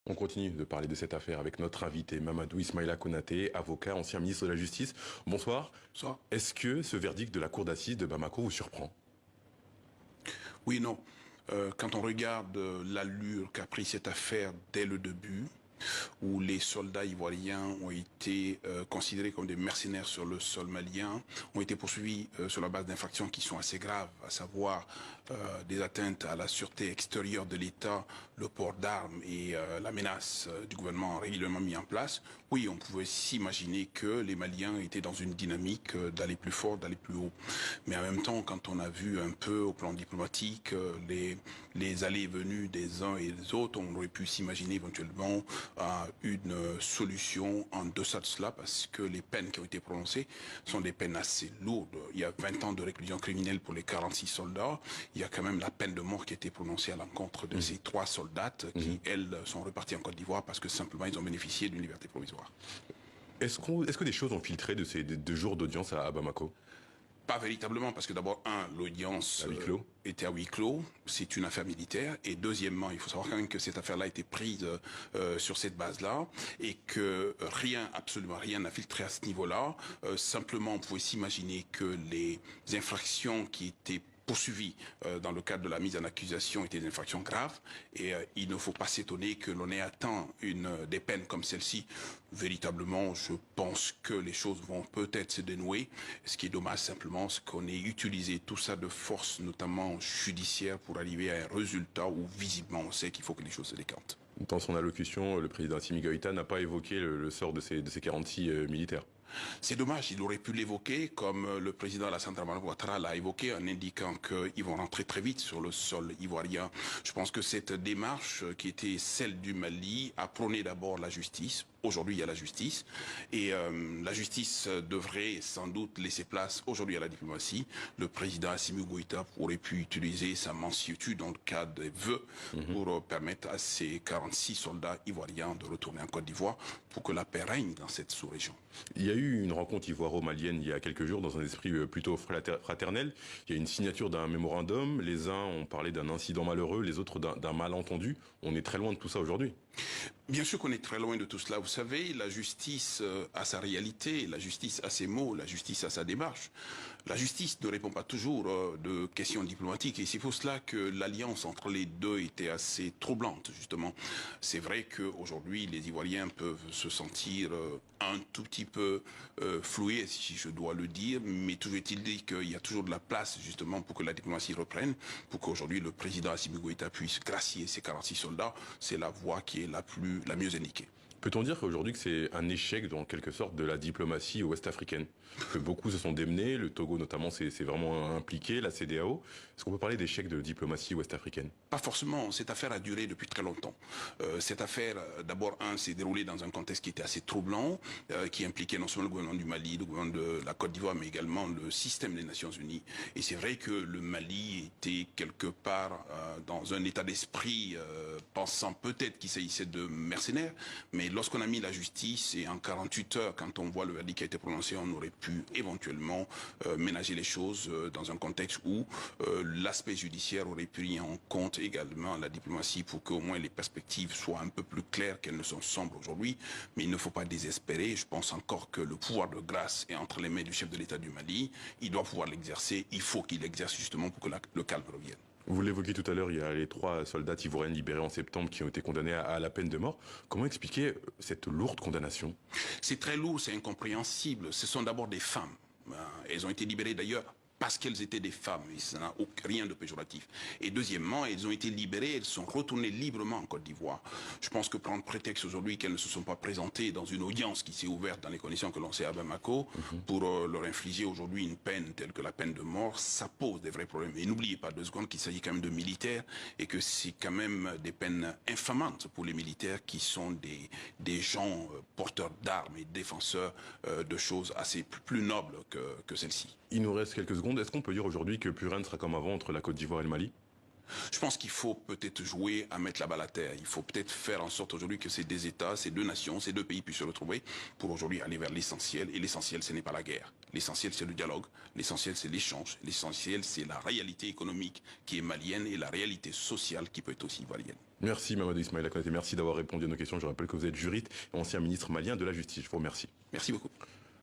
On continue de parler de cette affaire avec notre invité Mamadou Ismaïla Konaté, avocat, ancien ministre de la Justice. Bonsoir. Ça? Est-ce que ce verdict de la cour d'assises de Bamako vous surprend? Oui, non. Quand on regarde l'allure qu'a pris cette affaire dès le début, où les soldats ivoiriens ont été considérés comme des mercenaires sur le sol malien, ont été poursuivis sur la base d'infractions qui sont assez graves, à savoir des atteintes à la sûreté extérieure de l'État, le port d'armes et la menace du gouvernement régulièrement mis en place. Oui, on pouvait s'imaginer que les Maliens étaient dans une dynamique d'aller plus fort, d'aller plus haut. Mais en même temps, quand on a vu un peu au plan diplomatique les allées et venues des uns et des autres, on aurait pu s'imaginer éventuellement à une solution en deçà de cela, parce que les peines qui ont été prononcées sont des peines assez lourdes. Il y a 20 ans de réclusion criminelle pour les 46 soldats. Il y a quand même la peine de mort qui a été prononcée à l'encontre de ces 3 soldates qui, elles, sont reparties en Côte d'Ivoire parce que simplement ils ont bénéficié d'une liberté provisoire. Est-ce que des choses ont filtré de ces 2 jours d'audience à Bamako? Pas véritablement, parce que d'abord, l'audience À huis clos. était à huis clos, c'est une affaire militaire, et deuxièmement, il faut savoir quand même que cette affaire-là a été prise sur cette base-là, et que rien, absolument rien n'a filtré à ce niveau-là. Simplement, on pouvait s'imaginer que les infractions qui étaient poursuivis dans le cadre de la mise en accusation étaient des infractions graves, et il ne faut pas s'étonner que l'on ait atteint des peines comme celle-ci. Véritablement, je pense que les choses vont peut-être se dénouer. Ce qui est dommage simplement, c'est qu'on ait utilisé tout ça de force, notamment judiciaire, pour arriver à un résultat où visiblement on sait qu'il faut que les choses se décantent. Dans son allocution, le président Assimi Goïta n'a pas évoqué le sort de ces 46 militaires. C'est dommage, il aurait pu l'évoquer comme le président Alassane Dramane Ouattara l'a évoqué en indiquant qu'ils vont rentrer très vite sur le sol ivoirien. Je pense que cette démarche qui était celle du Mali a prôné d'abord la justice. Aujourd'hui, il y a la justice et la justice devrait sans doute laisser place aujourd'hui à la diplomatie. Le président Assimi Goïta aurait pu utiliser sa mansuétude dans le cadre des vœux pour permettre à ces 46 soldats ivoiriens de retourner en Côte d'Ivoire pour que la paix règne dans cette sous-région. Il y a eu une rencontre ivoiro-malienne il y a quelques jours dans un esprit plutôt fraternel. Il y a une signature d'un mémorandum. Les uns ont parlé d'un incident malheureux, les autres d'un malentendu. On est très loin de tout ça aujourd'hui. Bien sûr qu'on est très loin de tout cela. Vous savez, la justice a sa réalité, la justice a ses mots, la justice a sa démarche. La justice ne répond pas toujours de questions diplomatiques et c'est pour cela que l'alliance entre les deux était assez troublante, justement. C'est vrai qu'aujourd'hui, les Ivoiriens peuvent se sentir un tout petit peu floués, si je dois le dire, mais toujours est-il dit qu'il y a toujours de la place, justement, pour que la diplomatie reprenne, pour qu'aujourd'hui le président Assimi Goïta puisse gracier ses 46 soldats. C'est la voie qui est la mieux indiquée. Peut-on dire qu'aujourd'hui que c'est un échec, en quelque sorte, de la diplomatie ouest-africaine? Que beaucoup se sont démenés, le Togo notamment c'est vraiment impliqué, la CEDEAO. Est-ce qu'on peut parler d'échec de diplomatie ouest-africaine? Pas forcément. Cette affaire a duré depuis très longtemps. Cette affaire, d'abord, s'est déroulée dans un contexte qui était assez troublant, qui impliquait non seulement le gouvernement du Mali, le gouvernement de la Côte d'Ivoire, mais également le système des Nations Unies. Et c'est vrai que le Mali était quelque part dans un état d'esprit pensant peut-être qu'il s'agissait de mercenaires, mais lorsqu'on a mis la justice et en 48 heures, quand on voit le verdict qui a été prononcé, on aurait pu éventuellement ménager les choses dans un contexte où l'aspect judiciaire aurait pris en compte également la diplomatie pour qu'au moins les perspectives soient un peu plus claires qu'elles ne sont sombres aujourd'hui. Mais il ne faut pas désespérer. Je pense encore que le pouvoir de grâce est entre les mains du chef de l'État du Mali. Il doit pouvoir l'exercer. Il faut qu'il l'exerce justement pour que le calme revienne. Vous l'évoquiez tout à l'heure, il y a les 3 soldats ivoiriens libérés en septembre qui ont été condamnés à la peine de mort. Comment expliquer cette lourde condamnation? C'est très lourd, c'est incompréhensible. Ce sont d'abord des femmes. Elles ont été libérées d'ailleurs parce qu'elles étaient des femmes, et ça n'a rien de péjoratif. Et deuxièmement, elles ont été libérées, elles sont retournées librement en Côte d'Ivoire. Je pense que prendre prétexte aujourd'hui qu'elles ne se sont pas présentées dans une audience qui s'est ouverte dans les conditions que l'on sait à Bamako, pour leur infliger aujourd'hui une peine telle que la peine de mort, ça pose des vrais problèmes. Et n'oubliez pas 2 secondes qu'il s'agit quand même de militaires, et que c'est quand même des peines infamantes pour les militaires qui sont des gens porteurs d'armes et défenseurs de choses assez plus nobles que celles-ci. Il nous reste quelques secondes. Est-ce qu'on peut dire aujourd'hui que plus rien ne sera comme avant entre la Côte d'Ivoire et le Mali? Je pense qu'il faut peut-être jouer à mettre la balle à terre. Il faut peut-être faire en sorte aujourd'hui que ces deux États, ces deux nations, ces deux pays puissent se retrouver pour aujourd'hui aller vers l'essentiel. Et l'essentiel, ce n'est pas la guerre. L'essentiel, c'est le dialogue. L'essentiel, c'est l'échange. L'essentiel, c'est la réalité économique qui est malienne et la réalité sociale qui peut être aussi ivoirienne. Merci Mamadou Ismaïla Konaté, merci d'avoir répondu à nos questions. Je rappelle que vous êtes juriste et ancien ministre malien de la Justice. Je vous remercie. Merci beaucoup.